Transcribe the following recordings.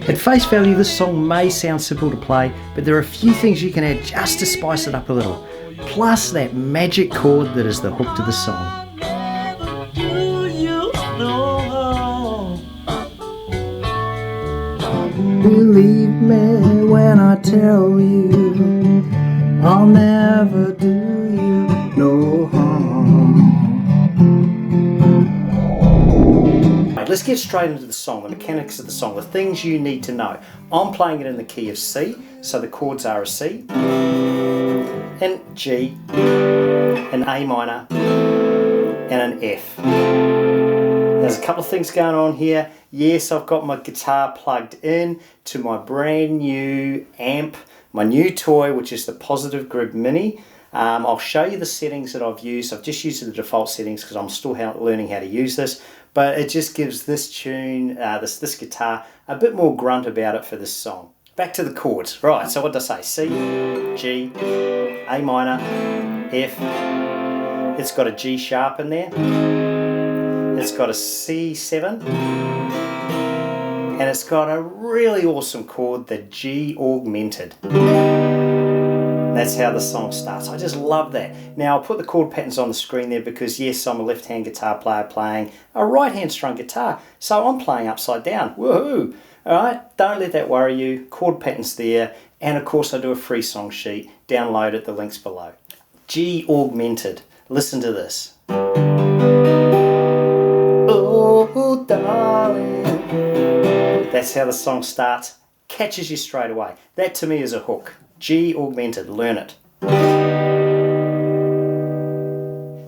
At face value, this song may sound simple to play, but there are a few things you can add just to spice it up a little, plus that magic chord that is the hook to the song. Believe me when I tell you, I'll never do you no harm. Right, let's get straight into the song, the mechanics of the song, the things you need to know. I'm playing it in the key of C, so the chords are a C, an G, an A minor, and an F. There's a couple of things going on here. Yes, I've got my guitar plugged in to my brand new amp, my new toy, which is the Positive Grid Mini. I'll show you the settings that I've used. I've just used the default settings because I'm still learning how to use this, but it just gives this tune, this guitar, a bit more grunt about it for this song. Back to the chords. Right, so what did I say? C, G, A minor, F. It's got a G sharp in there. It's got a C7, and it's got a really awesome chord, the G augmented. That's how the song starts. I just love that. Now I'll put the chord patterns on the screen there because yes, I'm a left-hand guitar player playing a right-hand strung guitar, so I'm playing upside down. Woohoo! Alright, don't let that worry you. Chord patterns there, and of course I do a free song sheet. Download it, the link's below. G augmented. Listen to this. Oh, darling. That's how the song starts. Catches you straight away. That to me is a hook. G augmented. Learn it.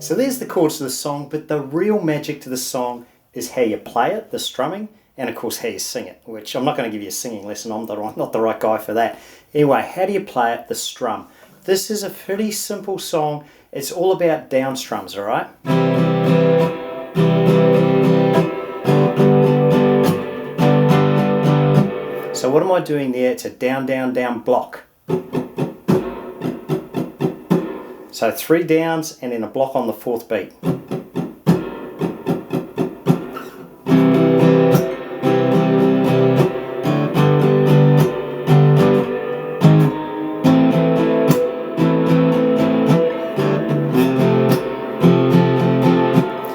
So there's the chords to the song, but the real magic to the song is how you play it, the strumming, and of course how you sing it, which I'm not going to give you a singing lesson. I'm not the right guy for that. Anyway, how do you play it, the strum? This is a pretty simple song. It's all about down strums, alright? So what am I doing there? It's a down, down, down block. So 3 downs and then a block on the 4th beat.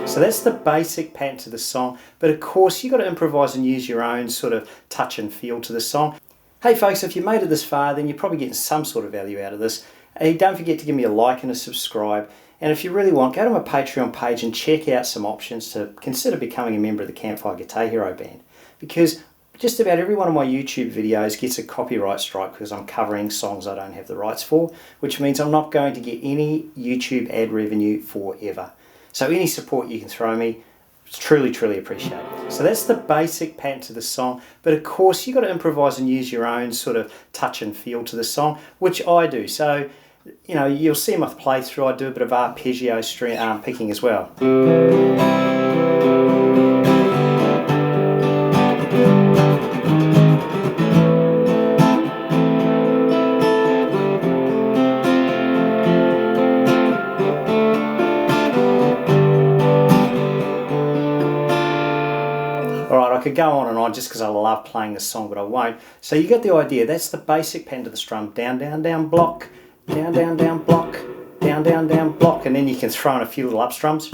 So that's the basic pattern to the song, but of course you've got to improvise and use your own sort of touch and feel to the song. Hey folks, if you made it this far, then you're probably getting some sort of value out of this. Hey, don't forget to give me a like and a subscribe, and if you really want, go to my Patreon page and check out some options to consider becoming a member of the Campfire Guitar Hero band, because just about every one of my YouTube videos gets a copyright strike because I'm covering songs I don't have the rights for, which means I'm not going to get any YouTube ad revenue forever. So any support you can throw me, it's truly, truly appreciated. So that's the basic pattern to the song, but of course you've got to improvise and use your own sort of touch and feel to the song, which I do. So, you know, you'll see my playthrough, I do a bit of arpeggio string picking as well. Alright, I could go on and on just because I love playing this song, but I won't. So you get the idea. That's the basic pattern to the strum. Down, down, down, block. Down, down, down, block. Down, down, down, block. And then you can throw in a few little up strums.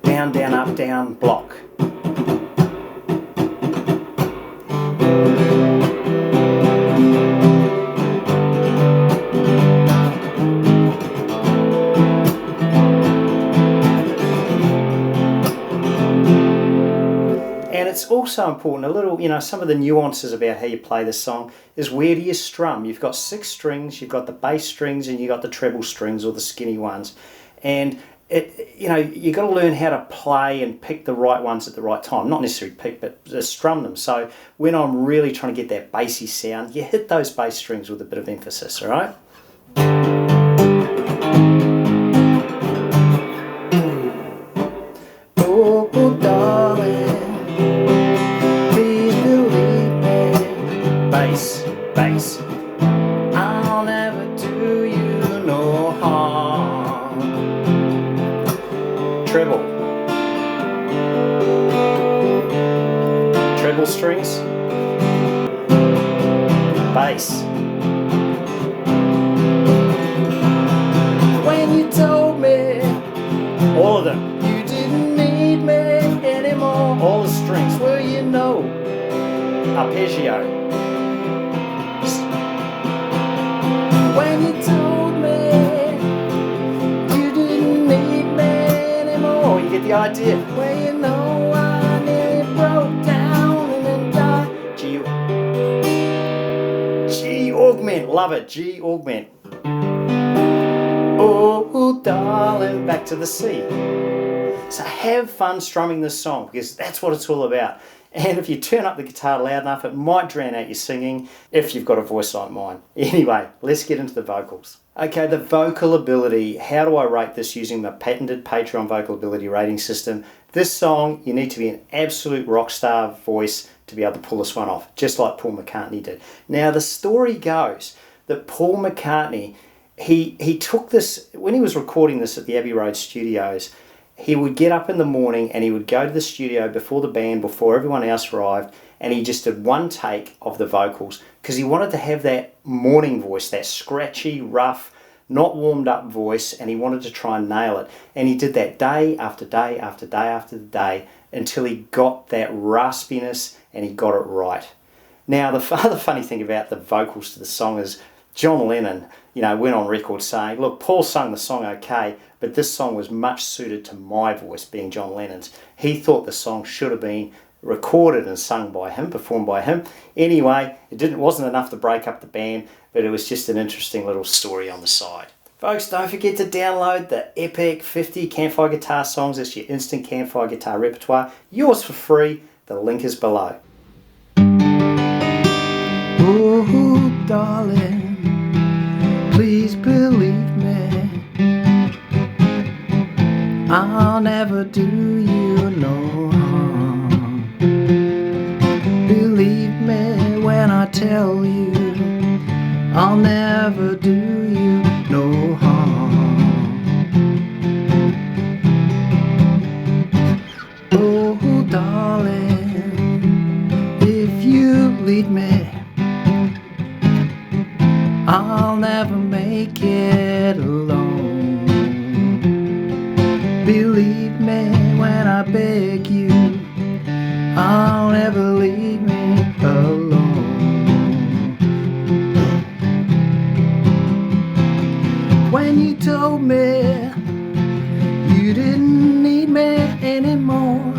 Down, down, up, down, block. And it's also important, a little, you know, some of the nuances about how you play this song is where do you strum? You've got 6 strings, you've got the bass strings, and you've got the treble strings, or the skinny ones. And, you know, you've got to learn how to play and pick the right ones at the right time. Not necessarily pick, but strum them. So when I'm really trying to get that bassy sound, you hit those bass strings with a bit of emphasis, all right? Oh, darling. Bass, bass. I'll never do you no harm. Treble. Treble strings. bass. When you told me, all of them, you didn't need me anymore. All the strings, well you know, arpeggio. When you told me you didn't need me anymore, you get the idea. Well you know I nearly broke down and then died. G augment, love it, G augment. Oh darling, back to the C. So have fun strumming this song because that's what it's all about. And if you turn up the guitar loud enough, it might drown out your singing if you've got a voice like mine. Anyway, let's get into the vocals. Okay, the vocal ability. How do I rate this using my patented Patreon vocal ability rating system? This song, you need to be an absolute rock star voice to be able to pull this one off, just like Paul McCartney did. Now, the story goes that Paul McCartney, he took this, when he was recording this at the Abbey Road studios, he would get up in the morning and he would go to the studio before the band, before everyone else arrived, and he just did one take of the vocals because he wanted to have that morning voice, that scratchy, rough, not warmed up voice, and he wanted to try and nail it. And he did that day after day after day after day until he got that raspiness and he got it right. Now, the other funny thing about the vocals to the song is John Lennon, went on record saying, look, Paul sung the song okay, but this song was much suited to my voice, being John Lennon's. He thought the song should have been recorded and sung by him, performed by him. Anyway, it wasn't enough to break up the band, but it was just an interesting little story on the side. Folks, don't forget to download the epic 50 Campfire guitar songs. It's your instant Campfire guitar repertoire. Yours for free. The link is below. Oh, darling, please believe me, I'll never do you no harm. Believe me when I tell you, I'll never do you no harm. Oh, darling, if you leave me, I'll never make it alone. Believe me when I beg you, I'll never leave me alone. When you told me you didn't need me anymore,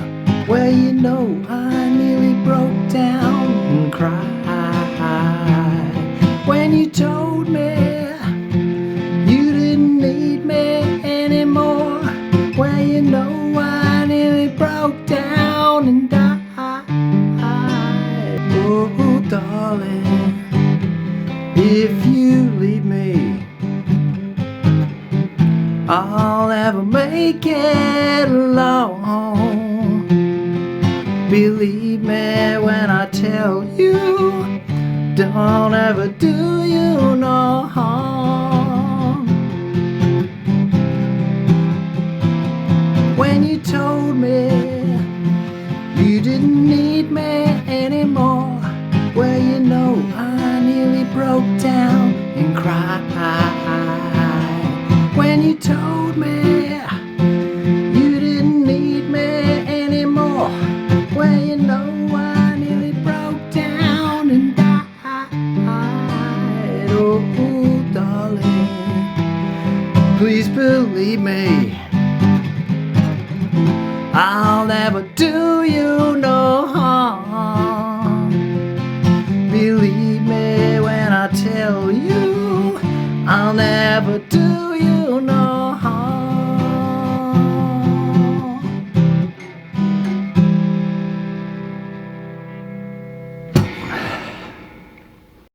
well you know I nearly broke down and cried. When you told me you didn't need me anymore, well you know I nearly broke down and died. Oh darling, if you leave me, I'll never make it alone. Believe me when I tell you, don't ever do you no harm. When you told me you didn't need me anymore, well you know I nearly broke down and cried. When you told me you didn't need me anymore, well you know I nearly broke down and died. Oh, darling, please believe me, I'll never do you no harm. Believe me when I tell you, I'll never